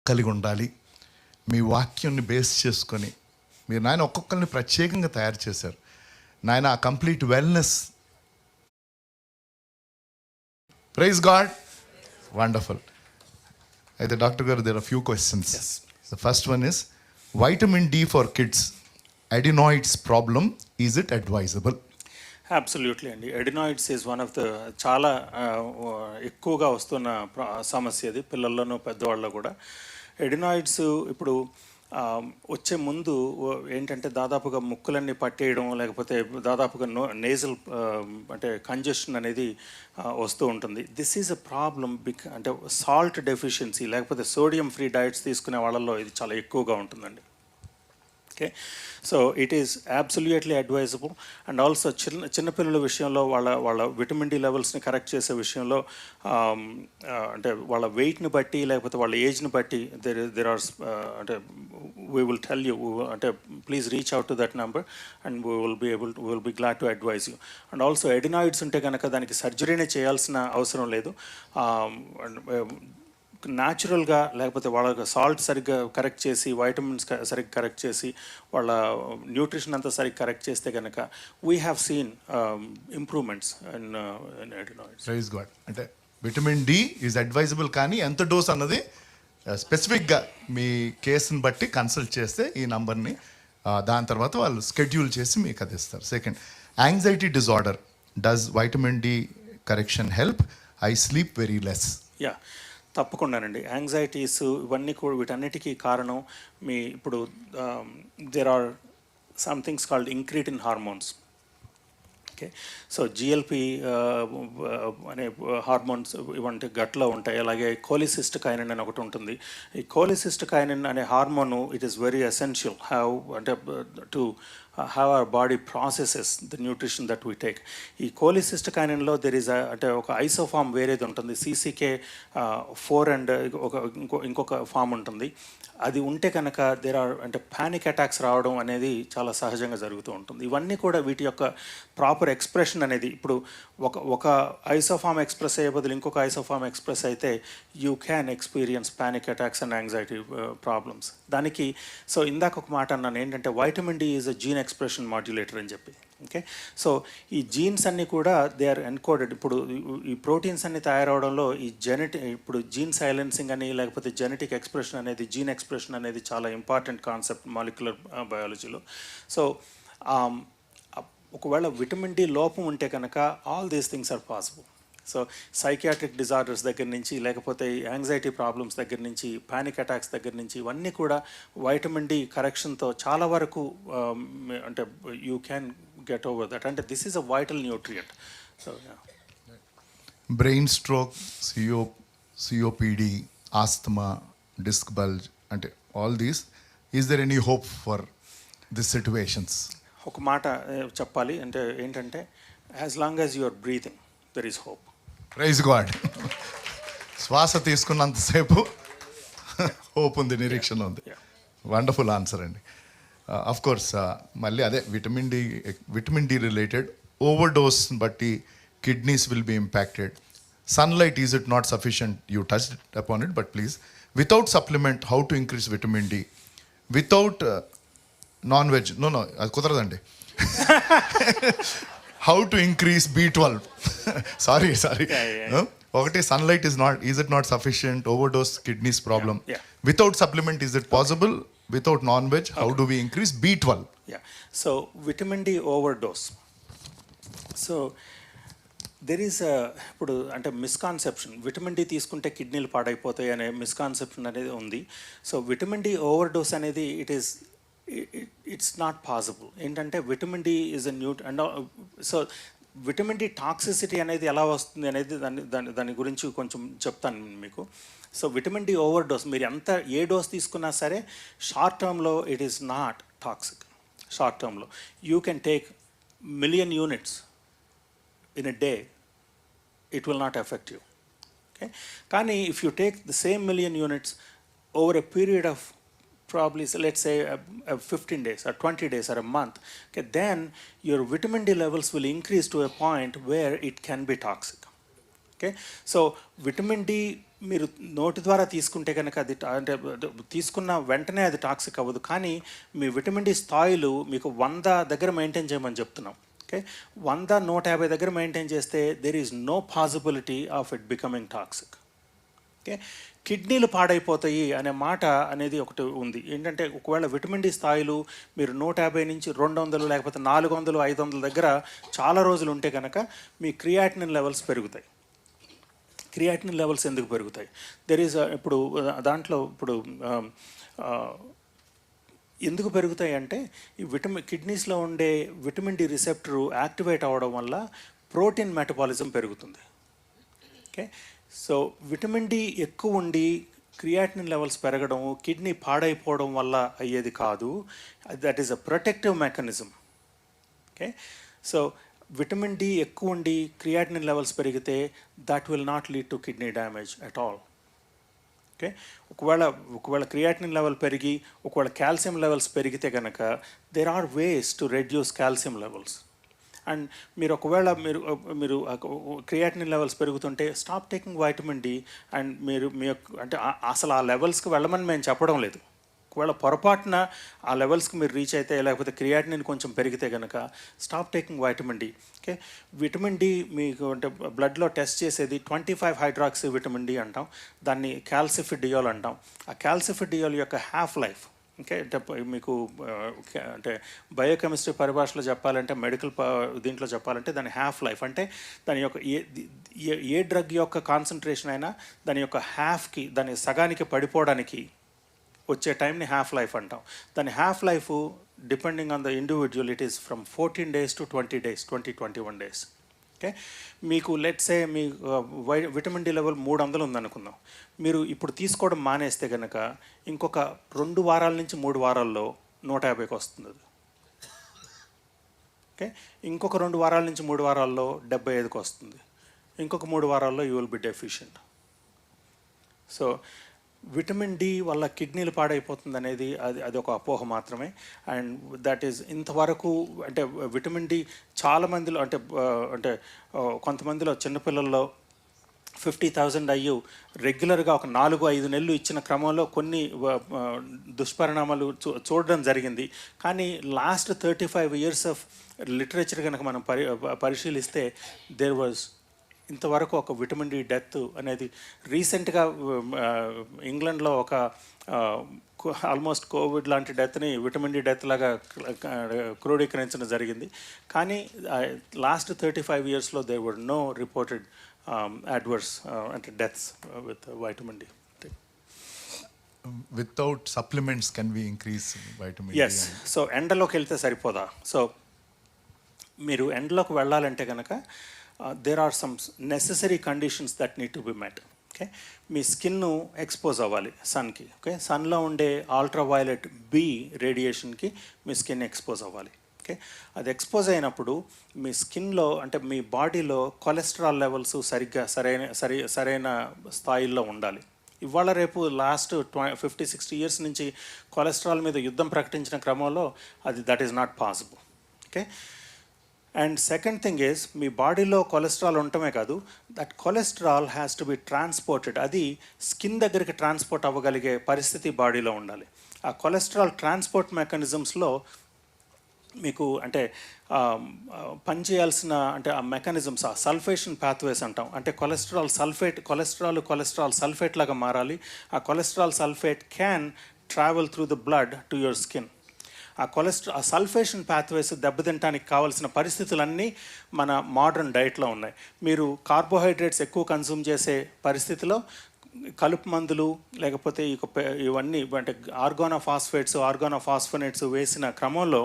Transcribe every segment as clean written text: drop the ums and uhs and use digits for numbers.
కలిగి ఉండాలి. మీ వాక్యాన్ని బేస్ చేసుకొని మీరు నాయన ఒక్కొక్కరిని ప్రత్యేకంగా తయారు చేశారు నాయన. ఆ complete wellness. Praise God. Wonderful. అయితే డాక్టర్ గారు, there are few questions. The first one is vitamin D for kids, adenoids problem, is it advisable? Absolutely అండి. Adenoids is one of the చాలా ఎక్కువగా వస్తున్న సమస్య అది, పిల్లల్లోనూ పెద్దవాళ్ళలో కూడా. ఎడినాయిడ్స్ ఇప్పుడు వచ్చే ముందు ఏంటంటే దాదాపుగా ముక్కులన్నీ పట్టేయడం, లేకపోతే దాదాపుగా నేజల్ అంటే కంజెషన్ అనేది వస్తూ ఉంటుంది. దిస్ ఈజ్ అ ప్రాబ్లమ్ అంటే సాల్ట్ డెఫిషియన్సీ లేకపోతే సోడియం ఫ్రీ డైట్స్ తీసుకునే వాళ్ళల్లో ఇది చాలా ఎక్కువగా ఉంటుందండి. Okay, so it is absolutely advisable. And also చిన్నపిల్లల విషయంలో వాళ్ళ విటమిన్ డి లెవెల్స్ని కరెక్ట్ చేసే విషయంలో అంటే వాళ్ళ వెయిట్ని బట్టి లేకపోతే వాళ్ళ ఏజ్ని బట్టి దెర్ ఆర్ అంటే వీ విల్ టెల్ యూ, అంటే please reach out to that number and we will be glad to advise you. And also adenoids ఉంటే కనుక దానికి సర్జరీనే చేయాల్సిన అవసరం లేదు. న్యాచురల్గా లేకపోతే వాళ్ళ సాల్ట్ సరిగ్గా కరెక్ట్ చేసి, వైటమిన్స్ సరిగ్గా కరెక్ట్ చేసి, వాళ్ళ న్యూట్రిషన్ అంతా సరిగ్గా కరెక్ట్ చేస్తే కనుక we have seen improvements in adenoids. Praise God. అంటే విటమిన్ డి ఈజ్ అడ్వైజబుల్, కానీ ఎంత డోస్ అన్నది స్పెసిఫిక్గా మీ కేసుని బట్టి కన్సల్ట్ చేస్తే ఈ నంబర్ని దాని తర్వాత వాళ్ళు స్కెడ్యూల్ చేసి మీకు అది ఇస్తారు. Second, anxiety disorder, does vitamin D correction help? I sleep very less. Ya, తప్పకుండానండి. యాంగ్జైటీస్ ఇవన్నీ కూడా వీటన్నిటికీ కారణం మీ ఇప్పుడు there are somethings called incretin hormones. Okay, so GLP అనే హార్మోన్స్ ఇవంటి గట్లో ఉంటాయి. అలాగే కోలిసిస్టికైనిన్ అని ఒకటి ఉంటుంది. ఈ కోలిసిస్టికైనిన్ అనే hormone it is very essential అంటే to how our body processes the nutrition that we take. ఈ కోలిసిస్టికైనిన్లో దెర్ ఈజ్ అంటే ఒక ఐసోఫామ్ వేరేది ఉంటుంది, CCK4 అండ్ ఇంకొక ఫామ్ ఉంటుంది. అది ఉంటే కనుక దెర్ ఆర్ అంటే ప్యానిక్ అటాక్స్ రావడం అనేది చాలా సహజంగా జరుగుతూ ఉంటుంది. ఇవన్నీ కూడా వీటి యొక్క ప్రాపర్ ఎక్స్ప్రెషన్ అనేది ఇప్పుడు ఒక ఐసోఫామ్ ఎక్స్ప్రెస్ అయ్యే బదులు ఇంకొక ఐసోఫామ్ ఎక్స్ప్రెస్ అయితే you can experience panic attacks and anxiety problems. దానికి సో ఇందాక ఒక మాట అన్నాను ఏంటంటే vitamin D is a gene expression modulator అని చెప్పి. ఓకే, సో ఈ జీన్స్ అన్నీ కూడా దే ఆర్ ఎన్కోడెడ్. ఇప్పుడు ఈ ప్రోటీన్స్ అన్ని తయారవడంలో ఈ ఇప్పుడు జీన్ సైలెన్సింగ్ అని లేకపోతే జెనెటిక్ ఎక్స్ప్రెషన్ అనేది, జీన్ ఎక్స్ప్రెషన్ అనేది చాలా ఇంపార్టెంట్ కాన్సెప్ట్ మాలిక్యులర్ బయాలజీలో. సో ఒకవేళ విటమిన్ డి లోపం ఉంటే కనుక all these things are possible. So psychiatric disorders దగ్గర నుంచి లేకపోతే యాంగ్జైటీ ప్రాబ్లమ్స్ దగ్గర నుంచి, పానిక్ అటాక్స్ దగ్గర నుంచి ఇవన్నీ కూడా వైటమిన్ డి కరెక్షన్తో చాలా వరకు అంటే you can get over that. అంటే this is a vital nutrient. So brain stroke, COPD, asthma, disc bulge, అంటే all these, is there any hope for this situations? ఒక మాట చెప్పాలి అంటే ఏంటంటే as long as you are breathing there is hope. Praise God. శ్వాస తీసుకున్నంతసేపు hope ఉంది, నిరీక్షణ ఉంది. వండర్ఫుల్ ఆన్సర్ అండి. అఫ్ కోర్స్ మళ్ళీ అదే vitamin D related over dose బట్టి kidneys will B impacted. Sunlight, is it not sufficient? You touched upon it, but please without supplement how to increase vitamin D? Without non veg, no అది కుదరదండి. How to increase B12? Sorry ఒకటి sunlight is it not sufficient? Over dose kidneys problem. Without supplement is it possible? Without non veg how do we increase B12? So vitamin D over dose, so there is ఇప్పుడు అంటే misconception, vitamin D తీసుకుంటే కిడ్నీలు పాడైపోతాయి అనే misconception అనేది ఉంది. So vitamin D over dose అనేది it's not possible. ఏంటంటే vitamin D is a and so vitamin D toxicity అనేది ఎలా వస్తుంది అనేది దాని గురించి కొంచెం చెప్తాను మీకు. So vitamin D over dose మీరు ఏ డోస్ తీసుకున్నా సరే షార్ట్ టర్మ్లో it is not toxic. Short టర్మ్లో you can take 1,000,000 units in a day, it will not affect you. Okay, కానీ if you take the same 1,000,000 units over a period of probably, so let's say 15 days or 20 days or a month, okay, then your vitamin D levels will increase to a point where it can be toxic. Okay, so vitamin D మీరు నోటి ద్వారా తీసుకుంటే కనుక అది అంటే తీసుకున్న వెంటనే అది టాక్సిక్ అవ్వదు, కానీ మీ విటమిన్ డి స్థాయిలు మీకు 100 దగ్గర మెయింటైన్ చేయమని చెప్తున్నాం. ఓకే, 100-150 దగ్గర మెయింటైన్ చేస్తే there is no possibility of it becoming toxic. Okay, కిడ్నీలు పాడైపోతాయి అనే మాట అనేది ఒకటి ఉంది. ఏంటంటే ఒకవేళ విటమిన్ డి స్థాయిలు మీరు 150 నుంచి 200 లేకపోతే 400, 500 దగ్గర చాలా రోజులు ఉంటే కనుక మీ క్రియాటినిన్ లెవెల్స్ పెరుగుతాయి. క్రియాటినిన్ లెవెల్స్ ఎందుకు పెరుగుతాయి? దెర్ ఈజ్ ఇప్పుడు దాంట్లో ఇప్పుడు ఎందుకు పెరుగుతాయి అంటే ఈ కిడ్నీస్లో ఉండే విటమిన్ డి రిసెప్టర్ యాక్టివేట్ అవ్వడం వల్ల ప్రోటీన్ మెటబాలిజం పెరుగుతుంది. ఓకే, సో విటమిన్ డి ఎక్కువ ఉండి క్రియాటినిన్ లెవెల్స్ పెరగడం కిడ్నీ పాడైపోవడం వల్ల అయ్యేది కాదు. That is a protective mechanism. Okay, so vitamin D ఎక్కువ ఉండి క్రియాటినిన్ లెవెల్స్ పెరిగితే that will not lead to kidney damage at all. Okay, ఒకవేళ క్రియాటినిన్ లెవెల్ పెరిగి ఒకవేళ కాల్షియం లెవెల్స్ పెరిగితే కనుక there are ways to reduce calcium levels. And మీరు ఒకవేళ మీరు క్రియాటినిన్ లెవెల్స్ పెరుగుతుంటే stop taking vitamin D. And మీరు మీ అంటే అసలు ఆ లెవెల్స్కి వెళ్ళమని మేము చెప్పడం లేదు. ఒకవేళ పొరపాటున ఆ లెవెల్స్కి మీరు రీచ్ అయితే లేకపోతే క్రియాటినిన్ కొంచెం పెరిగితే కనుక stop taking vitamin D. Okay, vitamin D మీకు అంటే బ్లడ్లో టెస్ట్ చేసేది 25 హైడ్రాక్సీ విటమిన్ డి అంటాం, దాన్ని క్యాల్సిఫిడియోల్ అంటాం. ఆ క్యాల్సిఫిడియోల్ యొక్క హ్యాఫ్ లైఫ్, ఓకే, అంటే మీకు అంటే బయోకెమిస్ట్రీ పరిభాషలో చెప్పాలంటే మెడికల్ దీంట్లో చెప్పాలంటే దాని హ్యాఫ్ లైఫ్ అంటే దాని యొక్క ఏ డ్రగ్ యొక్క కాన్సన్ట్రేషన్ అయినా దాని యొక్క హ్యాఫ్కి దాని సగానికి పడిపోవడానికి వచ్చే టైంని హ్యాఫ్ లైఫ్ అంటాం. దాని half life depending on the individual it is from 14 days to 20 days, 21 days. Okay, మీకు లెట్సే మీ విటమిన్ డి లెవెల్ 300 ఉందనుకుందాం. మీరు ఇప్పుడు తీసుకోవడం మానేస్తే కనుక ఇంకొక 2 వారాల నుంచి 3 వారాల్లో 150కి వస్తుంది అది. ఓకే, ఇంకొక 2 వారాల నుంచి 3 వారాల్లో 75కి వస్తుంది. ఇంకొక 3 వారాల్లో you will be deficient. So vitamin D వల్ల కిడ్నీలు పాడైపోతుంది అనేది అది ఒక అపోహ మాత్రమే. అండ్ దట్ ఈజ్ ఇంతవరకు అంటే విటమిన్ డి చాలా మందిలో అంటే కొంతమందిలో చిన్నపిల్లల్లో 50,000 అయ్యి రెగ్యులర్గా ఒక 4-5 నెలలు ఇచ్చిన క్రమంలో కొన్ని దుష్పరిణామాలు చూడడం జరిగింది. కానీ లాస్ట్ 35 years ఆఫ్ లిటరేచర్ కనుక మనం పరిశీలిస్తే దేర్ వాజ్ ఇంతవరకు ఒక విటమిన్ డి డెత్ అనేది రీసెంట్గా ఇంగ్లాండ్లో ఒక ఆల్మోస్ట్ కోవిడ్ లాంటి డెత్ని విటమిన్ డి డెత్ లాగా క్రోడీకరించడం జరిగింది. కానీ లాస్ట్ 35 yearsలో there were no reported adverse అంటే deaths with vitamin D. Without supplements can we increase vitamin D? Yes. So ఎండలోకి వెళ్తే సరిపోదా? సో మీరు ఎండలోకి వెళ్ళాలంటే కనుక there are some necessary conditions that need to be met. Okay, me skin expose అవ్వాలి సన్కి. Okay, సన్లో ఉండే ultraviolet B రేడియేషన్కి మీ skin expose అవ్వాలి. Okay, అది ఎక్స్పోజ్ అయినప్పుడు మీ స్కిన్లో అంటే మీ బాడీలో కొలెస్ట్రాల్ లెవెల్స్ సరిగ్గా సరైన స్థాయిల్లో ఉండాలి. ఇవాళ రేపు లాస్ట్ 50-60 years నుంచి కొలెస్ట్రాల్ మీద యుద్ధం ప్రకటించిన క్రమంలో that is not possible. Okay, and second thing is మీ బాడీలో కొలెస్ట్రాల్ ఉండటమే కాదు, that cholesterol has to be transported. అది స్కిన్ దగ్గరికి ట్రాన్స్పోర్ట్ అవ్వగలిగే పరిస్థితి బాడీలో ఉండాలి. ఆ కొలెస్ట్రాల్ ట్రాన్స్పోర్ట్ మెకానిజమ్స్లో మీకు అంటే పనిచేయాల్సిన అంటే ఆ మెకానిజమ్స్ ఆ సల్ఫేషన్ పాత్వేస్ అంటాం. అంటే కొలెస్ట్రాల్ సల్ఫేట్ లాగా మారాలి. ఆ cholesterol sulphate can travel through the blood to your skin. ఆ సల్ఫేషన్ పాత్వేస్ దెబ్బతింటానికి కావాల్సిన పరిస్థితులన్నీ మన మోడర్న్ డైట్లో ఉన్నాయి. మీరు కార్బోహైడ్రేట్స్ ఎక్కువ కన్సూమ్ చేసే పరిస్థితిలో కలుపు మందులు లేకపోతే ఇవన్నీ అంటే ఆర్గానోఫాస్ఫేట్స్ వేసిన క్రమంలో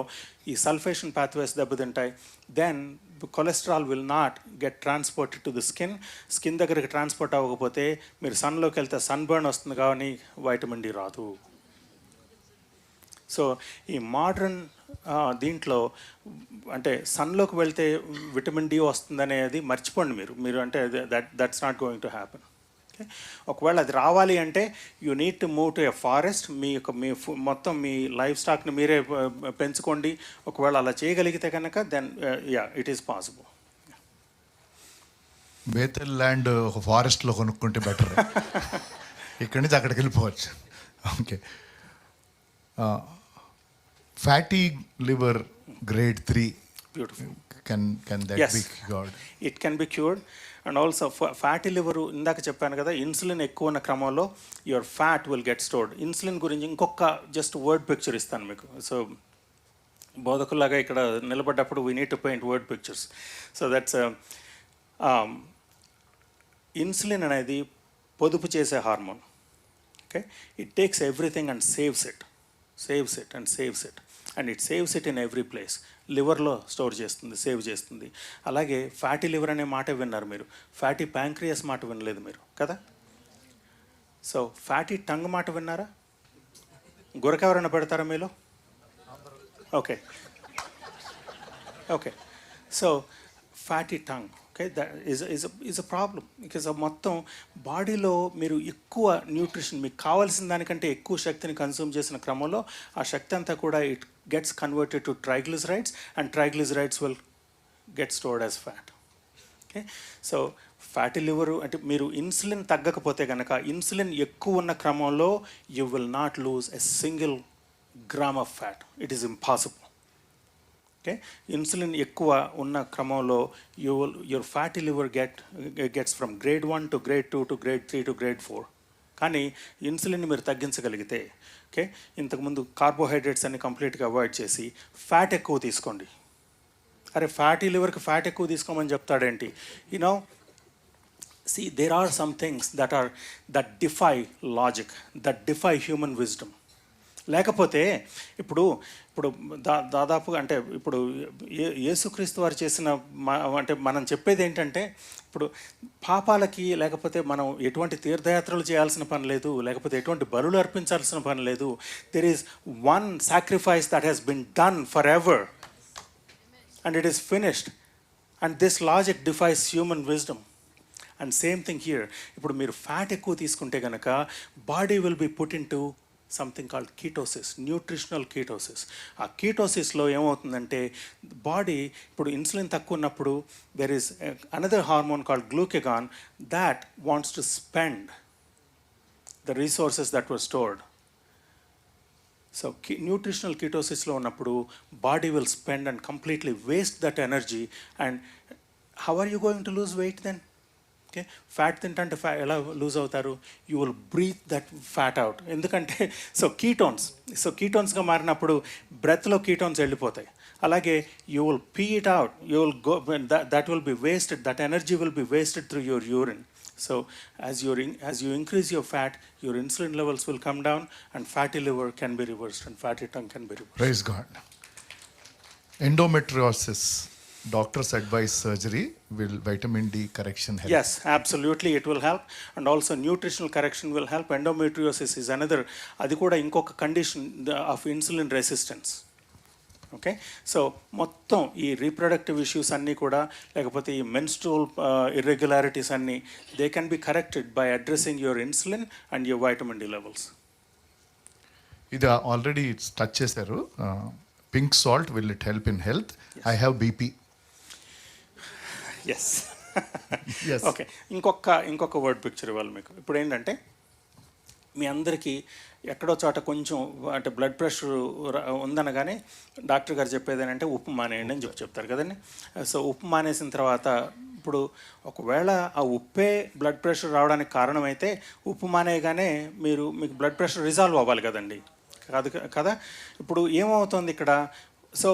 ఈ సల్ఫేషన్ పాత్వేస్ దెబ్బతింటాయి. Then cholesterol will not get transported to the skin దగ్గరికి ట్రాన్స్పోర్ట్ అవ్వకపోతే మీరు సన్లోకి వెళ్తే సన్ బర్న్ వస్తుంది కానీ వైటమిన్ డి రాదు. సో ఈ మోడ్రన్ దీంట్లో అంటే సన్లోకి వెళ్తే విటమిన్ డి వస్తుందనేది మర్చిపోండి మీరు అంటే that's not going to happen. Okay, ఒకవేళ అది రావాలి అంటే you need to move to a forest. మొత్తం మీ లైఫ్ స్టాక్ని మీరే పెంచుకోండి. ఒకవేళ అలా చేయగలిగితే కనుక దెన్ ఇట్ ఈస్ పాసిబుల్. బేతల్ ల్యాండ్ ఒక ఫారెస్ట్లో కొనుక్కుంటే బెటర్. ఇక్కడి నుంచి అక్కడికి వెళ్ళిపోవచ్చు. Okay. Fatty liver grade 3 beautiful. can that Yes. be cured? It can be cured. And also fatty liver ఇందాక చెప్పాను కదా, ఇన్సులిన్ ఎక్కువ ఉన్న క్రమంలో your fat will get stored. Insulin గురించి ఇంకొక జస్ట్ వర్డ్ పిక్చర్ ఇస్తాను మీకు. సో బోధకులాగా ఇక్కడ నిలబడ్డప్పుడు we need to paint word pictures. So that's insulin అనేది పొదుపు చేసే hormone. Okay, it takes everything and saves it and it saves it in every place. లివర్లో స్టోర్ చేస్తుంది, సేవ్ చేస్తుంది. అలాగే ఫ్యాటీ లివర్ అనే మాట విన్నారు మీరు, ఫ్యాటీ ప్యాంక్రియాస్ మాట వినలేదు మీరు కదా. సో ఫ్యాటీ టంగ్ మాట విన్నారా? గురక ఎవరైనా పెడతారా మీలో? Okay okay. So fatty tongue, okay, that is a problem. Because మొత్తం బాడీలో మీరు ఎక్కువ న్యూట్రిషన్, మీకు కావాల్సిన దానికంటే ఎక్కువ శక్తిని కన్సూమ్ చేసిన క్రమంలో ఆ శక్తి అంతా కూడా it gets converted to triglycerides and triglycerides will get stored as fat. Okay, so fatty liver అంటే మీరు ఇన్సులిన్ తగ్గకపోతే కనుక, ఇన్సులిన్ ఎక్కువ ఉన్న క్రమంలో you will not lose a single gram of fat. It is impossible. Okay, insulin ఎక్కువ ఉన్న క్రమంలో your fatty liver gets from grade 1 to grade 2 to grade 3 to grade 4. కానీ ఇన్సులిన్ని మీరు తగ్గించగలిగితే, ఓకే, ఇంతకుముందు కార్బోహైడ్రేట్స్ అన్ని కంప్లీట్గా అవాయిడ్ చేసి ఫ్యాట్ ఎక్కువ తీసుకోండి. అరే ఫ్యాటీ లివర్కి ఫ్యాట్ ఎక్కువ తీసుకోమని చెప్తాడేంటి? You know, see, there are some things that defy logic, that defy human wisdom. లేకపోతే ఇప్పుడు దాదాపుగా అంటే ఇప్పుడు యేసుక్రీస్తు వారు చేసిన అంటే మనం చెప్పేది ఏంటంటే, ఇప్పుడు పాపాలకి లేకపోతే మనం ఎటువంటి తీర్థయాత్రలు చేయాల్సిన పని లేదు, లేకపోతే ఎటువంటి బలులు అర్పించాల్సిన పని లేదు. There is one sacrifice that has been done for ever and it is finished. And this logic defies human wisdom. And same thing here. ఇప్పుడు మీరు ఫ్యాట్ ఎక్కువ తీసుకుంటే కనుక body will be put into something called ketosis, nutritional ketosis. ఆ కీటోసిస్లో ఏమవుతుందంటే body ఇప్పుడు insulin తక్కువ ఉన్నప్పుడు there is another hormone called glucagon that wants to spend the resources that were stored. So nutritional కీటోసిస్లో ఉన్నప్పుడు body will spend and completely waste that energy. And how are you going to lose weight then? Okay, fat తింటే ఎలా lose అవుతారు? You will breathe that fat out. ఎందుకంటే కీటోన్స్గా మారినప్పుడు బ్రెత్లో ketones వెళ్ళిపోతాయి. అలాగే you will pee it out, you will go, that will be wasted, that energy will be wasted through your urine. So as you increase your fat, your insulin levels will come down and fatty liver can be reversed and fatty tongue can be reversed. Praise God. Endometriosis, doctor's advice surgery, will vitamin D correction help? Yes, absolutely it will help. And also nutritional correction will help. Endometriosis is another, adi kuda inkoka condition of insulin resistance. Okay, so మొత్తం ఈ reproductive issues అన్నీ కూడా, లేకపోతే ఈ menstrual irregularities అన్నీ, they can be corrected by addressing your insulin and your vitamin D levels. ఇది already touch చేశారు. Pink salt, will it help in health? I have BP. Yes. Okay, ఇంకొక word picture ఇవ్వాలి మీకు. ఇప్పుడు ఏంటంటే మీ అందరికీ ఎక్కడో చోట కొంచెం అంటే బ్లడ్ ప్రెషర్ ఉందనగానే డాక్టర్ గారు చెప్పేది ఏంటంటే ఉప్పు మానేయండి అని చెప్తారు కదండి. సో ఉప్పు మానేసిన తర్వాత ఇప్పుడు ఒకవేళ ఆ ఉప్పే బ్లడ్ ప్రెషర్ రావడానికి కారణమైతే ఉప్పు మానేయగానే మీకు బ్లడ్ ప్రెషర్ రిజాల్వ్ అవ్వాలి కదండి, కాదు కదా. ఇప్పుడు ఏమవుతుంది ఇక్కడ? సో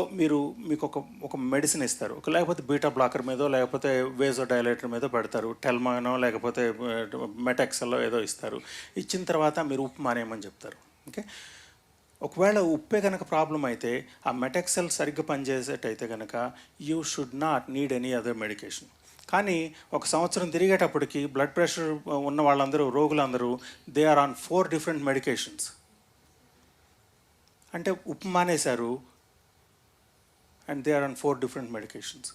మీకు ఒక మెడిసిన్ ఇస్తారు, లేకపోతే బీటా బ్లాకర్ మీదో లేకపోతే వేజో డైలేటర్ మీదో పెడతారు, టెల్మానో లేకపోతే మెటెక్సెల్లో ఏదో ఇస్తారు. ఇచ్చిన తర్వాత మీరు ఉప్పు మానేయమని చెప్తారు. ఓకే, ఒకవేళ ఉప్పే కనుక ప్రాబ్లం అయితే, ఆ మెటెక్సెల్ సరిగ్గా పనిచేసేటైతే కనుక you should not need any other medication. కానీ ఒక సంవత్సరం తిరిగేటప్పటికి బ్లడ్ ప్రెషర్ ఉన్న వాళ్ళందరూ, రోగులందరూ, they are on 4 different medications. అంటే ఉప్పు మానేశారు and they are on 4 different medications.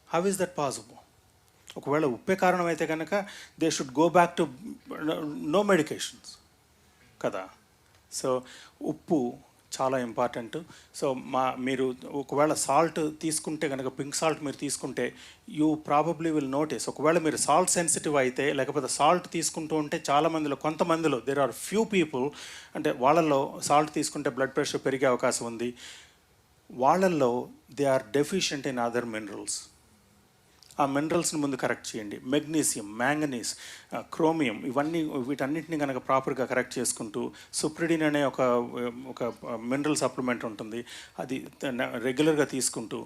How is that possible? ఒకవేళ ఉప్పే కారణం అయితే కనుక they should go back to know medications కదా. సో ఉప్పు చాలా ఇంపార్టెంట్. సో మీరు ఒకవేళ సాల్ట్ తీసుకుంటే కనుక, పింక్ సాల్ట్ మీరు తీసుకుంటే, యూ ప్రాబబ్లీ విల్ నోటీస్, ఒకవేళ మీరు సాల్ట్ సెన్సిటివ్ అయితే, లేకపోతే సాల్ట్ తీసుకుంటూ ఉంటే చాలామందిలో, కొంతమందిలో దేర్ ఆర్ ఫ్యూ పీపుల్, అంటే వాళ్ళల్లో సాల్ట్ తీసుకుంటే బ్లడ్ ప్రెషర్ పెరిగే అవకాశం ఉంది. వాళ్ళల్లో they are deficient in other minerals. ఆ మినరల్స్ని ముందు కరెక్ట్ చేయండి. మెగ్నీషియం, మ్యాంగనీస్, క్రోమియం, ఇవన్నీ వీటన్నిటిని కనుక ప్రాపర్గా కరెక్ట్ చేసుకుంటూ, సుప్రిడిన్ అనే ఒక మినరల్ సప్లిమెంట్ ఉంటుంది, అది రెగ్యులర్గా తీసుకుంటూ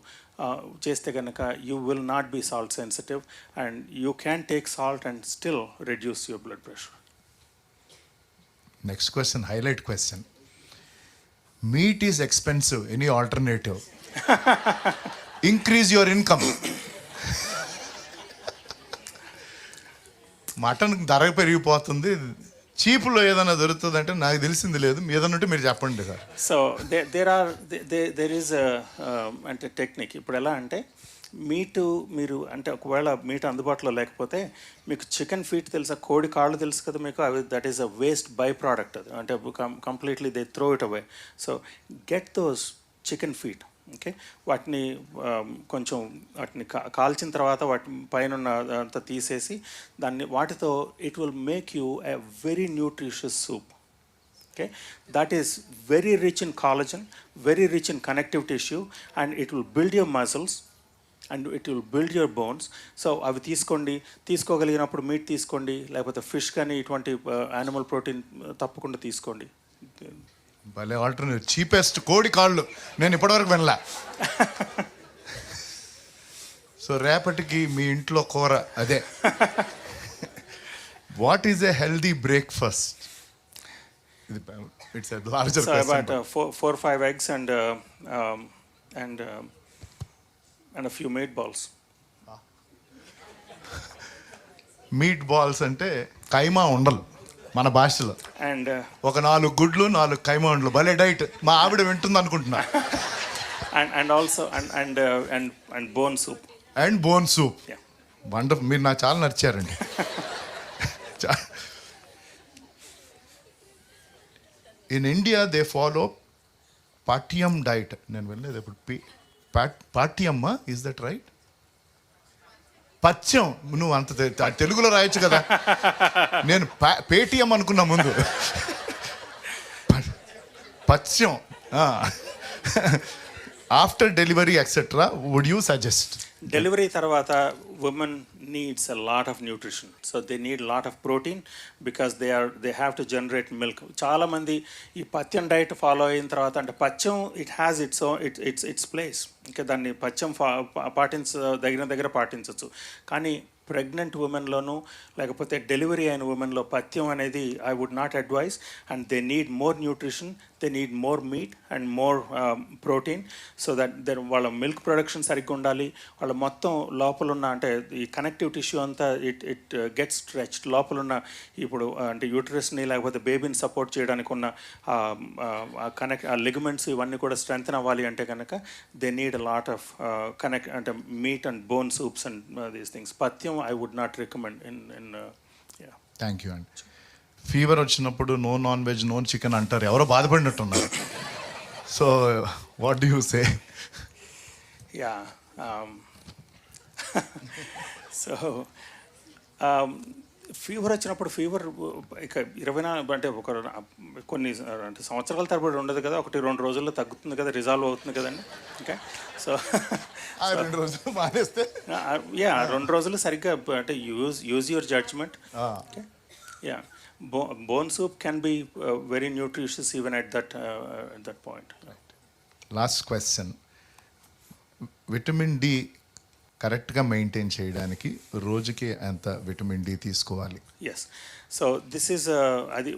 చేస్తే కనుక you will not be salt sensitive and you can take salt and still reduce your blood pressure. Next question, highlight question. Meat is expensive, any alternative? Increase your income. Mutton ధర పెరిగిపోతుంది, చీపులో ఏదైనా దొరుకుతుంది అంటే నాకు తెలిసింది లేదు, ఏదైనా ఉంటే మీరు చెప్పండి సార్. సో దేర్ ఈజ్ అంటే టెక్నిక్. ఇప్పుడు ఎలా అంటే, మీరు అంటే ఒకవేళ మీట్ అందుబాటులో లేకపోతే, మీకు చికెన్ ఫీట్ తెలుసా, కోడి కాళ్ళు తెలుసు కదా మీకు, అవి that is a waste by product. అది అంటే completely they throw it away. So get those chicken feet. Okay, వాటిని కొంచెం వాటిని కాల్చిన తర్వాత వాటి పైన అంతా తీసేసి వాటితో it will make you a very nutritious soup. Okay, that is very rich in collagen, very rich in connective tissue, and it will build your muscles and it will build your bones. So అవి తీసుకోండి, తీసుకోగలిగినప్పుడు meet తీసుకోండి, లేకపోతే fish కానీ ఇటువంటి animal protein తప్పకుండా తీసుకోండి. భలే alternative. Cheapest కోడి కాళ్ళు నేను ఇప్పటివరకు వినలే. సో రేపటికి మీ ఇంట్లో కూర అదే. What is a healthy breakfast? It's a larger question. So about 4-5 eggs and a few meatballs. Meat balls అంటే కైమా ఉండలు మన భాషలో. అండ్ ఒక 4 గుడ్లు 4 కైమా ఉండలు. భలే డైట్. మా ఆవిడ వింటుంది అనుకుంటున్నా. And also and bone soup. And bone soup. Wonderful. మీరు నాకు చాలా నచ్చారండి. ఇన్ ఇండియా దే ఫాలో పాట్యం డైట్. నేను వెళ్ళలేదు ఇప్పుడు. పాట్యమ్మా, ఈజ్ దట్ రైట్? పచ్చం. నువ్వు అంత తెలుగులో రాయొచ్చు కదా. నేను పేటిఎం అనుకున్నా ముందు. పచ్చం. After delivery etcetera would you suggest? Delivery తర్వాత women needs a lot of nutrition, so they need a lot of protein because they have to generate milk. చాలా మంది ఈ పథ్యం డైట్ ఫాలో అయిన తర్వాత, అంటే పథ్యం ఇట్ హ్యాస్ ఇట్స్ ప్లేస్. ఇంకా దాన్ని పథ్యం దగ్గర పాటించవచ్చు. కానీ ప్రెగ్నెంట్ ఉమెన్లోనూ లేకపోతే డెలివరీ అయిన ఉమెన్లో పథ్యం అనేది I would not advise. And they need more nutrition, they need more meat and more protein, so that వాళ్ళ మిల్క్ ప్రొడక్షన్ సరిగ్గా ఉండాలి. వాళ్ళ మొత్తం లోపల ఉన్న, అంటే ఈ కనెక్టివ్ టిష్యూ అంతా ఇట్ గెట్స్ స్ట్రెచ్డ్. లోపల ఉన్న ఇప్పుడు అంటే యూటరస్ని లేకపోతే బేబీని సపోర్ట్ చేయడానికి ఉన్న లిగమెంట్స్ ఇవన్నీ కూడా స్ట్రెంగ్తన్ అవ్వాలి అంటే కనుక they need a lot of అంటే meat and bone soups and these things. పథ్యం I would not recommend in yeah. Thank you. And fever వచ్చినప్పుడు no non veg no chicken అంటారు. ఎవరో బాధపడినట్టున్నారు. So what do you say? Yeah, so fever వచ్చినప్పుడు fever ఇక 24 అంటే కొన్ని అంటే సంవత్సరాల తరబడి ఉండదు కదా, 1-2 రోజుల్లో తగ్గుతుంది కదా, రిజాల్వ్ అవుతుంది కదండి. ఓకే, సో 2 రోజులు మానేస్తే 2 రోజులు సరిగ్గా అంటే use your judgement. Okay, yeah, bone soup can be very nutritious even at that point. Last question. Vitamin D కరెక్ట్గా మెయింటైన్ చేయడానికి రోజుకి ఎంత విటమిన్ డి తీసుకోవాలి? ఎస్, సో దిస్ ఈజ్ అది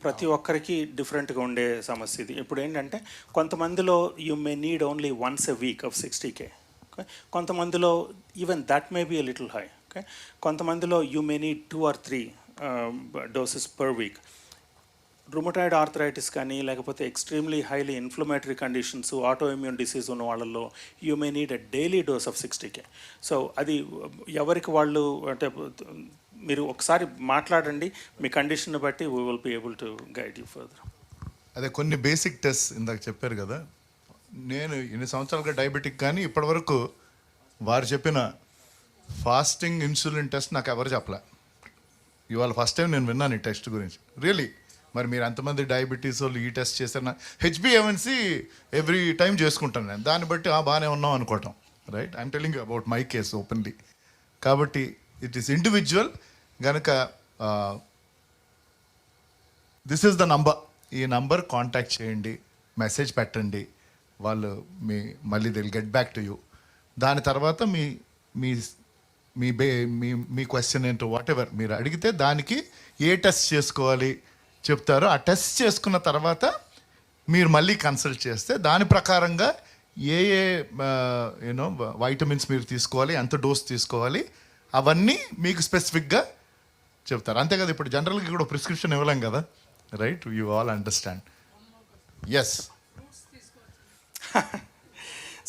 ప్రతి ఒక్కరికి డిఫరెంట్గా ఉండే సమస్య ఇది. ఇప్పుడు ఏంటంటే కొంతమందిలో you may need only once a week of 60K. Okay, కొంతమందిలో even that may be a little high. Okay, కొంతమందిలో you may need 2 or 3 doses per week. Rheumatoid arthritis కానీ లేకపోతే extremely highly inflammatory conditions, autoimmune disease ఉన్న వాళ్ళల్లో you may need a daily dose of 60K. So అది ఎవరికి వాళ్ళు, అంటే మీరు ఒకసారి మాట్లాడండి, మీ కండిషన్ బట్టి we will be able to guide you further. అదే కొన్ని బేసిక్ టెస్ట్ ఇందాక చెప్పారు కదా, నేను ఇన్ని సంవత్సరాలుగా డయాబెటిక్ కానీ ఇప్పటివరకు వారు చెప్పిన ఫాస్టింగ్ ఇన్సులిన్ టెస్ట్ నాకు ఎవరు చెప్పలే. ఇవాళ ఫస్ట్ టైం నేను విన్నాను ఈ టెస్ట్ గురించి. రియలీ మరి మీరు ఎంతమంది డయాబెటీస్ వాళ్ళు ఈ టెస్ట్ చేశారు? హెచ్బిఏవన్సీ ఎవ్రీ టైం చేసుకుంటాను నేను, దాన్ని బట్టి బాగానే ఉన్నాం అనుకోవటం. Right, I'm telling about my case openly. కాబట్టి ఇట్ ఈస్ ఇండివిజువల్ కనుక దిస్ ఈస్ ద నంబర్. ఈ నంబర్ కాంటాక్ట్ చేయండి, మెసేజ్ పెట్టండి, వాళ్ళు మళ్ళీ they'll get back to you. దాని తర్వాత మీ మీ మీ బే మీ మీ క్వశ్చన్ ఏంటో వాట్ ఎవర్ మీరు అడిగితే దానికి ఏ టెస్ట్ చేసుకోవాలి చెప్తారో ఆ టెస్ట్ చేసుకున్న తర్వాత మీరు మళ్ళీ కన్సల్ట్ చేస్తే దాని ప్రకారంగా ఏ యూనో వైటమిన్స్ మీరు తీసుకోవాలి, ఎంత డోస్ తీసుకోవాలి, అవన్నీ మీకు స్పెసిఫిక్గా చెప్తారు. అంతే కదా, ఇప్పుడు జనరల్గా కూడా ప్రిస్క్రిప్షన్ ఇవ్వలేం కదా. Right, you all understand. Yes.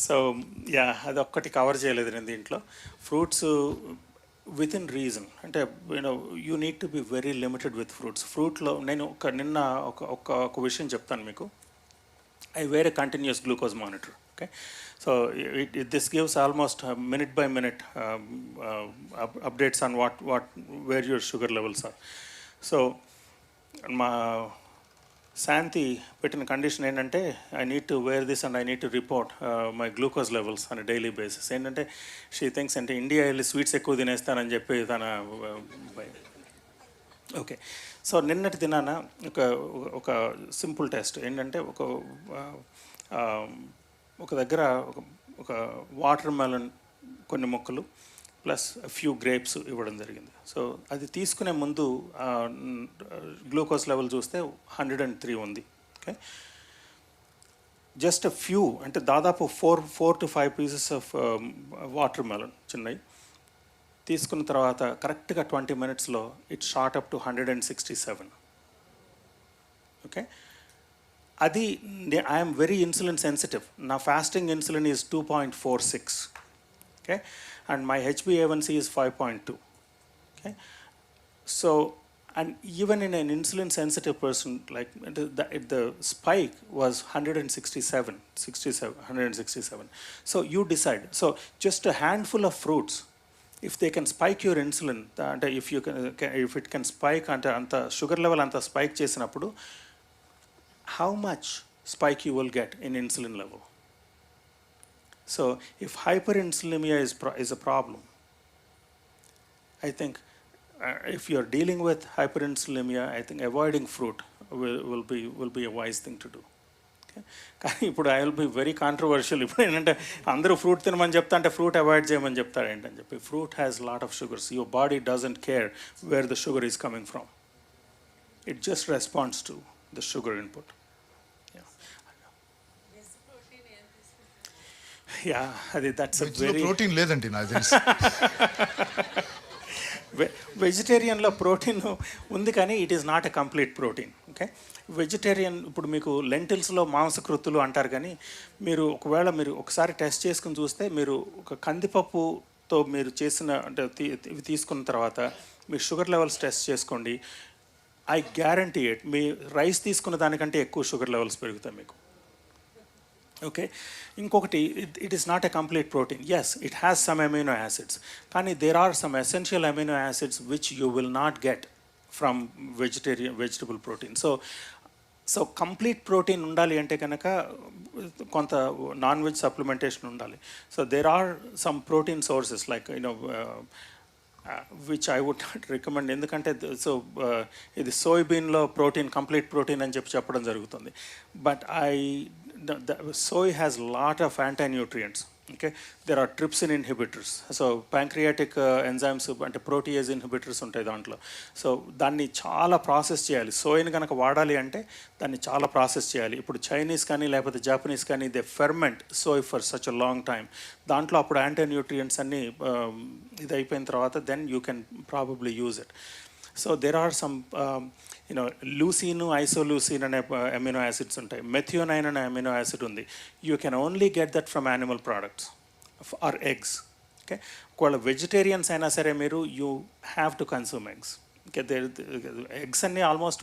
So yeah, అది ఒక్కటి కవర్ చేయలేదు నేను దీంట్లో. ఫ్రూట్స్ విత్ ఇన్ రీజన్, అంటే you know you need to be very limited with fruits. ఫ్రూట్లో నేను నిన్న ఒక విషయం చెప్తాను మీకు. I wear a continuous glucose monitor. Okay, so this gives almost minute by minute updates on where your sugar levels are. So మా శాంతి పెట్టిన condition ఏంటంటే I need to wear this and I need to report my glucose levels on daily basis. ఏంటంటే she thinks అంటే India వెళ్ళి sweets ఎక్కువ తినేస్తానని చెప్పి తన ఓకే. సో నిన్నటి దినాన ఒక సింపుల్ టెస్ట్ ఏంటంటే ఒక దగ్గర ఒక వాటర్ మెలన్ కొన్ని మొక్కలు ప్లస్ ఫ్యూ గ్రేప్స్ ఇవ్వడం జరిగింది. సో అది తీసుకునే ముందు గ్లూకోజ్ లెవెల్ చూస్తే 103 ఉంది. ఓకే, జస్ట్ ఫ్యూ అంటే దాదాపు 4 to 5 pieces of watermelon చిన్నవి తీసుకున్న తర్వాత కరెక్ట్గా 20 minutesలో it shot up to 167. Okay, అది ఐఎమ్ వెరీ ఇన్సులిన్ సెన్సిటివ్. నా fasting insulin is 2.46. Okay, and my HbA1c is 5.2. Okay, so and even in an insulin sensitive person, like the spike was 167. So you decide. So just a handful of fruits, if they can spike your insulin, and if it can spike anta sugar level anta spike chesinappudu, how much spike you will get in insulin level. So if hyperinsulinemia is a problem, I think if you're dealing with hyperinsulinemia, I think avoiding fruit will be a wise thing to do. కానీ ఇప్పుడు I will be very controversial. ఇప్పుడు ఏంటంటే అందరూ fruit తినమని చెప్తా అంటే fruit avoid చేయమని చెప్తారు ఏంటని చెప్పి. Fruit has lot of sugars. Your body doesn't care wear the sugar is coming from. It just responds to the sugar input. Yeah, అది దట్స్ వెరీ ప్రోటీన్ లేదండి నాకు తెలుసు. వెజిటేరియన్లో ప్రోటీన్ ఉంది కానీ it is not a complete protein. Okay, vegetarian ఇప్పుడు మీకు లెంటిల్స్లో మాంసకృత్తులు అంటారు, కానీ మీరు ఒకవేళ మీరు ఒకసారి టెస్ట్ చేసుకుని చూస్తే మీరు ఒక కందిపప్పుతో మీరు చేసిన అంటే ఇవి తీసుకున్న తర్వాత మీ షుగర్ లెవెల్స్ టెస్ట్ చేసుకోండి. ఐ గ్యారంటీ ఇట్, మీ రైస్ తీసుకున్న దానికంటే ఎక్కువ షుగర్ లెవెల్స్ పెరుగుతాయి మీకు. ఓకే, ఇంకొకటి it is not a complete protein. Yes, it has some amino acids, కానీ there are some essential amino acids which you will not get from vegetable protein. So complete protein ఉండాలి అంటే కనుక కొంత non veg supplementation ఉండాలి. So there are some protein sources like which I would not recommend. ఎందుకంటే ఇది సోయాబీన్లో protein complete protein అని చెప్పడం జరుగుతుంది. But the soy has lot of anti-nutrients. Okay, there are trypsin inhibitors, so pancreatic enzymes అంటే protease inhibitors ఉంటాయి దాంట్లో. So దాన్ని చాలా ప్రాసెస్ చేయాలి. సోయని కనుక వాడాలి అంటే దాన్ని చాలా ప్రాసెస్ చేయాలి. ఇప్పుడు చైనీస్ కానీ లేకపోతే జాపనీస్ కానీ they ferment soy for such a long time. దాంట్లో అప్పుడు యాంటీ న్యూట్రియంట్స్ అన్నీ ఇది అయిపోయిన తర్వాత then you can probably use it. So there are some leucine, isoleucine అనే అమినో యాసిడ్స్ ఉంటాయి. మెథియోనైన్ అనే అమినో యాసిడ్ ఉంది. You can only get that from animal products or eggs. Okay, ఒకవేళ వెజిటేరియన్స్ అయినా సరే మీరు you have to consume eggs. Okay, eggs అన్నీ almost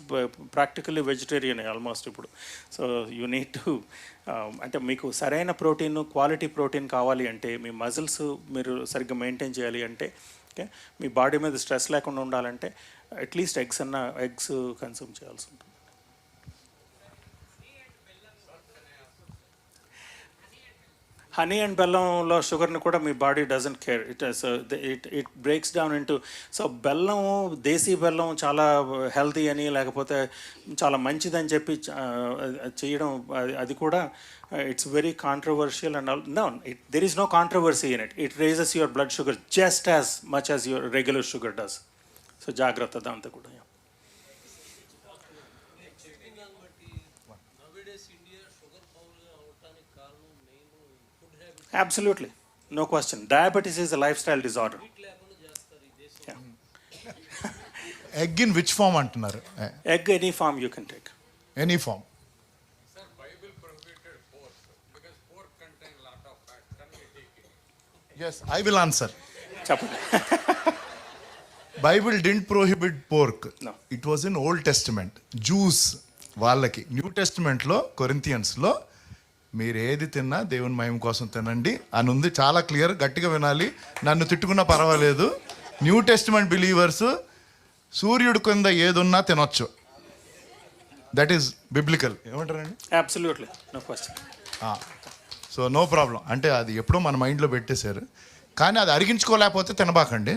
practically vegetarian almost ఇప్పుడు. సో యూ నీడ్ టు అంటే మీకు సరైన ప్రోటీన్, క్వాలిటీ ప్రోటీన్ కావాలి అంటే, మీ మజిల్స్ మీరు సరిగ్గా మెయింటైన్ చేయాలి అంటే, ఓకే, మీ బాడీ మీద స్ట్రెస్ లేకుండా ఉండాలంటే అట్లీస్ట్ ఎగ్స్ కన్సూమ్ చేయాల్సి ఉంటుంది. హనీ అండ్ బెల్లంలో షుగర్ని కూడా మీ body doesn't care, it breaks down into. So బెల్లం, దేశీ బెల్లం చాలా హెల్తీ అని, లేకపోతే చాలా మంచిదని చెప్పి చేయడం, అది కూడా it's very controversial and all. No, there is no controversy in it. It raises your blood sugar just as much as your regular sugar does. So జాగ్రత్త దాంతో కూడా. Absolutely, no question. Diabetes is a lifestyle disorder. Yeah. Egg in which form అంటున్నారు? Egg, any form you can take. Any form. Sir, Bible prohibited pork because pork contain lot of fat. Can we take it? Yes, I will answer. చెప్పండి. Bible didn't prohibit pork. No. It was in old testament, Jews వాళ్ళకి. New టెస్టిమెంట్లో, కొరింథియన్స్లో మీరు ఏది తిన్నా దేవుని మహిమ కోసం తినండి అని ఉంది. చాలా క్లియర్, గట్టిగా వినాలి. నన్ను తిట్టుకున్నా పర్వాలేదు. న్యూ టెస్టిమెంట్ బిలీవర్స్ సూర్యుడు కింద ఏదున్నా తినొచ్చు. That is biblical. ఏమంటారండి? Absolutely, no question. So no problem. అంటే అది ఎప్పుడో మన మైండ్లో పెట్టేశారు. కానీ అది అరిగించుకోలేకపోతే తినబాకండి.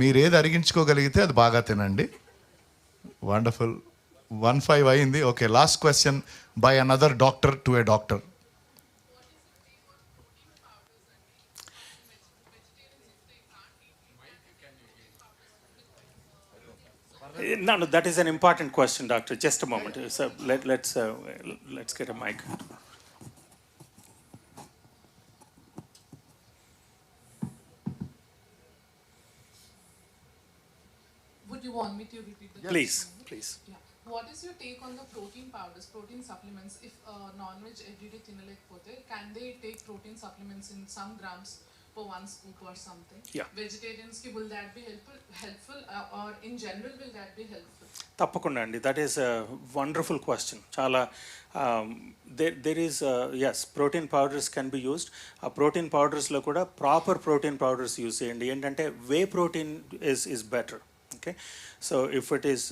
మీరు ఏది అరిగించుకోగలిగితే అది బాగా తినండి. వండర్ఫుల్. 1-5 అయింది. Okay, last question by another doctor to A doctor. No, that is an important question, doctor. Just a moment. So let's get a mic. Would you want me to repeat the Please, question? please. Yeah. What is your take on the protein powders, protein supplements? If non-veg everyday తినలేకపోతే, can they take protein supplements in some grams per one scoop or something? Yeah. Vegetarians ki will that be helpful or in general will that be helpful? తప్పకుండా అండి. That is wonderful question. చాలా there is yes, protein powders can be used. ఆ protein పౌడర్స్లో కూడా proper protein powders use చేయండి. ఏంటంటే whey protein is better. Okay, so if it is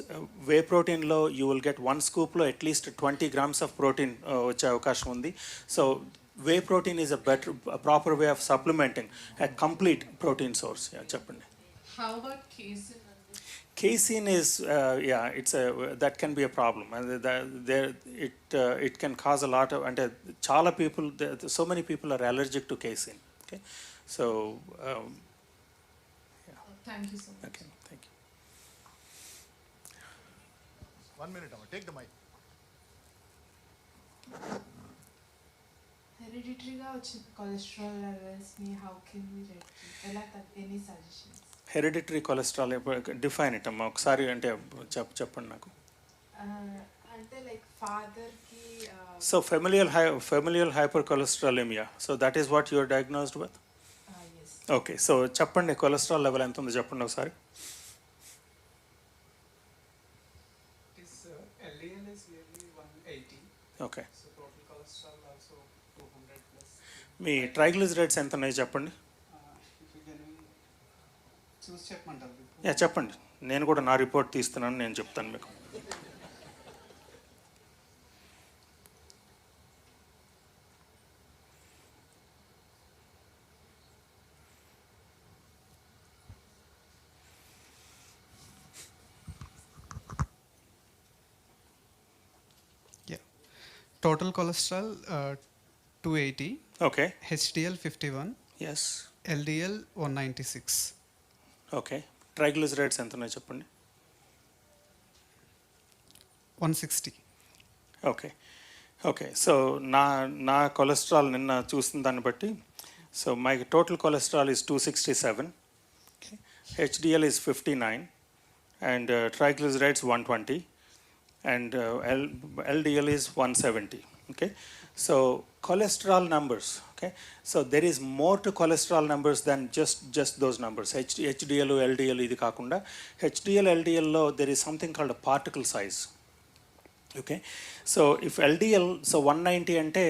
whey protein low, you will get 1 scoop lo at least 20 grams of protein vache avakasham undi. So whey protein is a proper way of supplementing a complete protein source. Yeah, cheppandi. How about casein? Casein is that can be a problem, and it can cause a lot of, and chala people, so many people are allergic to casein. Okay, so Thank you so much. okay, thank you. 1 minute, take the mic. హెరిడిటరీగా వచ్చిన cholesterol లెవెల్స్ని how can we ఎలా any suggestions? Hereditary cholesterol define it అమ్మా ఒకసారి, అంటే చెప్పండి నాకు. అంటే like ఫాదర్కి so familial hypercholesterolemia, so that is what you are diagnosed with. Yes. Okay, so చెప్పండి కొలెస్ట్రాల్ లెవెల్ ఎంత ఉందో చెప్పండి ఒకసారి. LDL is nearly 180. Okay, So total cholesterol also 200 plus. మీ ట్రైగ్లిజరైడ్స్ ఎంత ఉన్నాయో చెప్పండి. If you can choose చెప్పమంటారు ఇప్పుడు. యా చెప్పండి, నేను కూడా నా రిపోర్ట్ తీస్తున్నాను, నేను చెప్తాను మీకు. Total cholesterol 280, okay, HDL 51, yes, LDL 196. Okay, triglycerides ఎంత ఉన్నాయో చెప్పండి. 160. ఓకే, ఓకే, సో నా కొలెస్ట్రాల్ నిన్న చూసిన దాన్ని బట్టి, so my total cholesterol is 267, HDL is 59, and triglycerides 120, and LDL is 170. Okay, so cholesterol numbers, okay, so there is more to cholesterol numbers than just those numbers. HDL, LDL ఇది కాకుండా HDL, LDL లో there is something called a particle size. Okay, so if LDL, so 190 ante,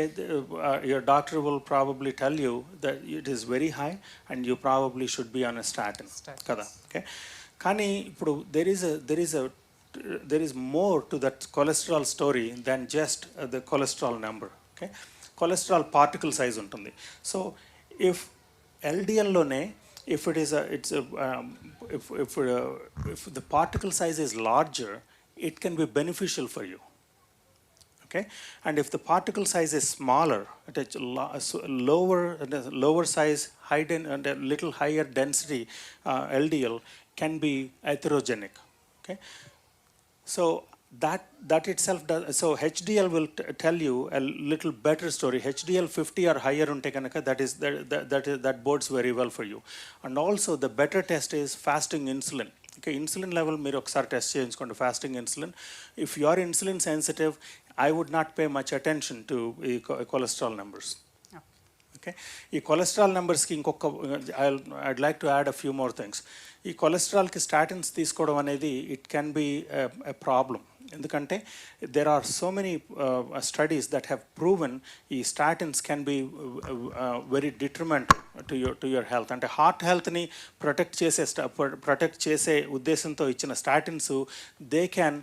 your doctor will probably tell you that it is very high and you probably should be on a statin kada. Okay, కానీ ఇప్పుడు there is more to that cholesterol story than just the cholesterol number. Okay, cholesterol particle size ఉంటుంది. So if LDL లోనే if it is if the particle size is larger, it can be beneficial for you. Okay, and if the particle size is smaller, at a lower size, and a little higher density, LDL can be atherogenic. Okay, so that itself does. So HDL will tell you a little better story. HDL 50 or higher unte kanaka, that bodes very well for you. And also the better test is fasting insulin. Okay, insulin level మీరు ఒకసారి test చేయించుకోండి, fasting insulin. If you are insulin sensitive, I would not pay much attention to cholesterol numbers. Okay, ఈ cholesterol నెంబర్స్కి ఇంకొక I'd like to add a few more things. ఈ కొలెస్ట్రాల్కి statins తీసుకోవడం అనేది it can be a problem. ఎందుకంటే there are so many studies that have proven ఈ statins can be very detrimental to your health. అంటే heart హెల్త్ని protect చేసే ఉద్దేశంతో ఇచ్చిన statins they can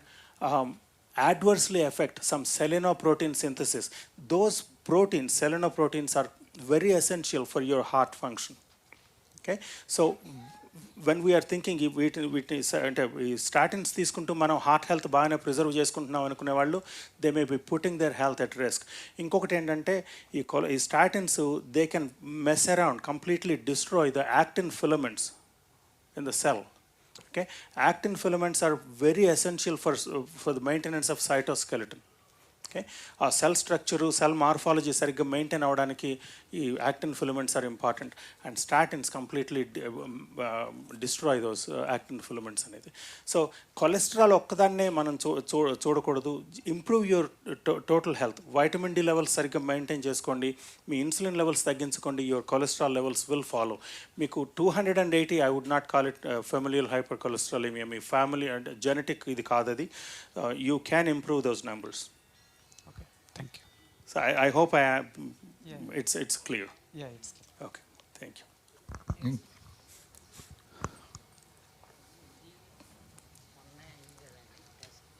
adversely affect some selenoprotein synthesis. Those proteins, selenoproteins, are very essential for your heart function. Okay, so when we are thinking అంటే statins తీసుకుంటూ మనం heart health బాగానే preserve చేసుకుంటున్నాం అనుకునే వాళ్ళు they may be putting their health at risk. ఇంకొకటి ఏంటంటే ఈ statins they can mess around, completely destroy the actin filaments in the cell. Okay, actin filaments are very essential for the maintenance of cytoskeleton. Okay, ఆ cell structure, cell morphology సరిగ్గా maintain అవ్వడానికి ఈ actin filaments are important. And statins completely destroy those actin filaments అనేది. So cholesterol ఒక్కదాన్నే మనం చూడకూడదు. Improve your total health. Vitamin D levels సరిగ్గా maintain చేసుకోండి, మీ ఇన్సులిన్ లెవెల్స్ తగ్గించుకోండి, your cholesterol levels will follow. మీకు 280, I would not call it familial hypercholesterolemia, మీ ఫ్యామిలీ అండ్ జెనెటిక్ ఇది కాదది. You can improve those numbers. Thank you. So I hope Yeah. it's clear. Yeah, it's clear. Okay, thank you.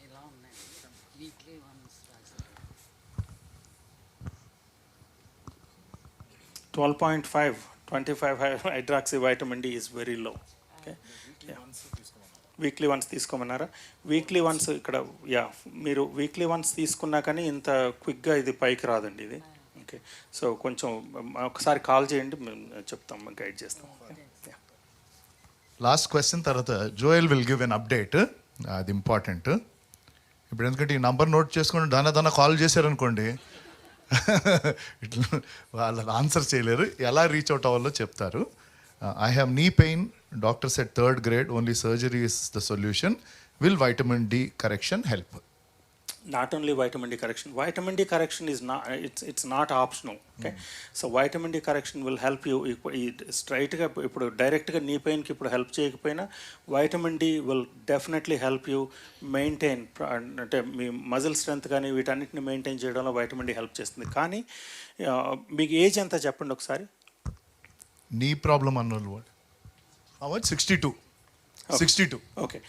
ఇలా ఉన్నాయి weekly once 12.5, 25 hydroxy vitamin D is very low. Okay, weekly once తీసుకోమన్నారా? Weekly once ఇక్కడ మీరు weekly once తీసుకున్నా కానీ ఇంత క్విక్గా ఇది పైకి రాదండి ఇది. ఓకే, సో కొంచెం ఒకసారి కాల్ చేయండి, మేము చెప్తాం, గైడ్ చేస్తాం. లాస్ట్ క్వశ్చన్ తర్వాత Joel will give an update, అది ఇంపార్టెంట్. ఇప్పుడు ఎందుకంటే ఈ నంబర్ నోట్ చేసుకుని దాన కాల్ చేశారనుకోండి ఇట్లా వాళ్ళు ఆన్సర్ చేయలేరు, ఎలా రీచ్ అవుట్ అవ్వాలో చెప్తారు. I have knee pain, doctor set 3rd grade, only surgery is the solution. Will vitamin D correction help? Not only vitamin D correction is not, it's not optional. Okay, so vitamin D correction will help you. Straight గా ఇప్పుడు డైరెక్ట్గా నీ పెయిన్కి ఇప్పుడు help చేయకపోయినా vitamin D will definitely help you maintain, అంటే మీ muscle strength కానీ వీటన్నిటిని మెయింటైన్ చేయడంలో వైటమిన్ డి హెల్ప్ చేస్తుంది. కానీ మీకు ఏజ్ ఎంత చెప్పండి ఒకసారి. నీ ప్రాబ్లం అన్నోళ్ళు 62. ఓకే,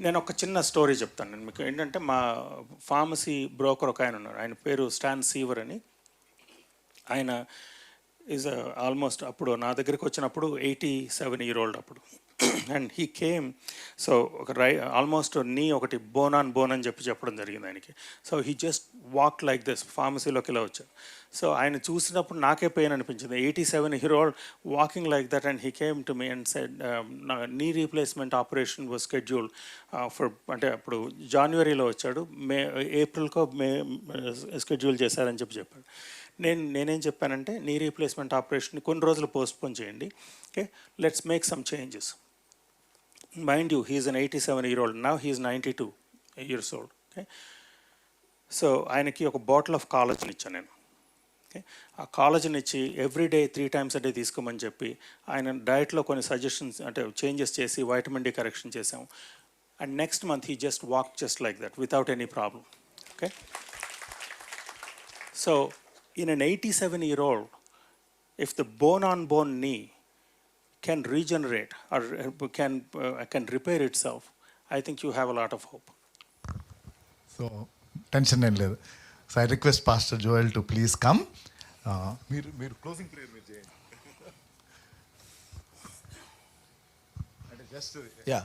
నేను ఒక చిన్న స్టోరీ చెప్తాను. నేను మీకు ఏంటంటే మా ఫార్మసీ బ్రోకర్ ఒక ఆయన ఉన్నారు, ఆయన పేరు స్టాన్ సీవర్ అని. ఆయన ఈజ్ ఆల్మోస్ట్ అప్పుడు నా దగ్గరికి వచ్చినప్పుడు 87 year old అప్పుడు. అండ్ హీ కేమ్, సో ఒక ఆల్మోస్ట్ నీ ఒకటి బోన్ అని చెప్పడం జరిగింది ఆయనకి. So he just walk like this, ఫార్మసీలోకి ఇలా వచ్చారు. సో ఆయన చూసినప్పుడు నాకే పెయిన్ అనిపించింది, 87 year old walking like that. And he came to me and said knee replacement operation was scheduled for, అంటే అప్పుడు జనవరిలో వచ్చాడు, ఏప్రిల్కో స్కెడ్యూల్ చేశారని చెప్పాడు. నేనేం చెప్పానంటే నీ రీప్లేస్మెంట్ ఆపరేషన్ కొన్ని రోజులు పోస్ట్పోన్ చేయండి. Okay, let's make some changes. Mind you, he is an 87 year old. Now he is 92 years old. Okay, so ఆయనకి ఒక బాటిల్ ఆఫ్ కాలేజన్ ఇచ్చాను నేను. ఓకే, ఆ కాలేజన్ ఇచ్చి ఎవ్రీడే 3 times a day తీసుకోమని చెప్పి ఆయన డయట్లో కొన్ని సజెషన్స్ అంటే చేంజెస్ చేసి వైటమిన్ డి కరెక్షన్ చేసాం. And next month he just walk just like that without any problem. Okay, so in an 87-year-old, if the bone-on-bone knee can regenerate or can repair itself, I think you have a lot of hope. So tension ఏం లేదు. So I request pastor Joel to please come. మీరు closing prayer మీరు చేయండి. అంటే just yeah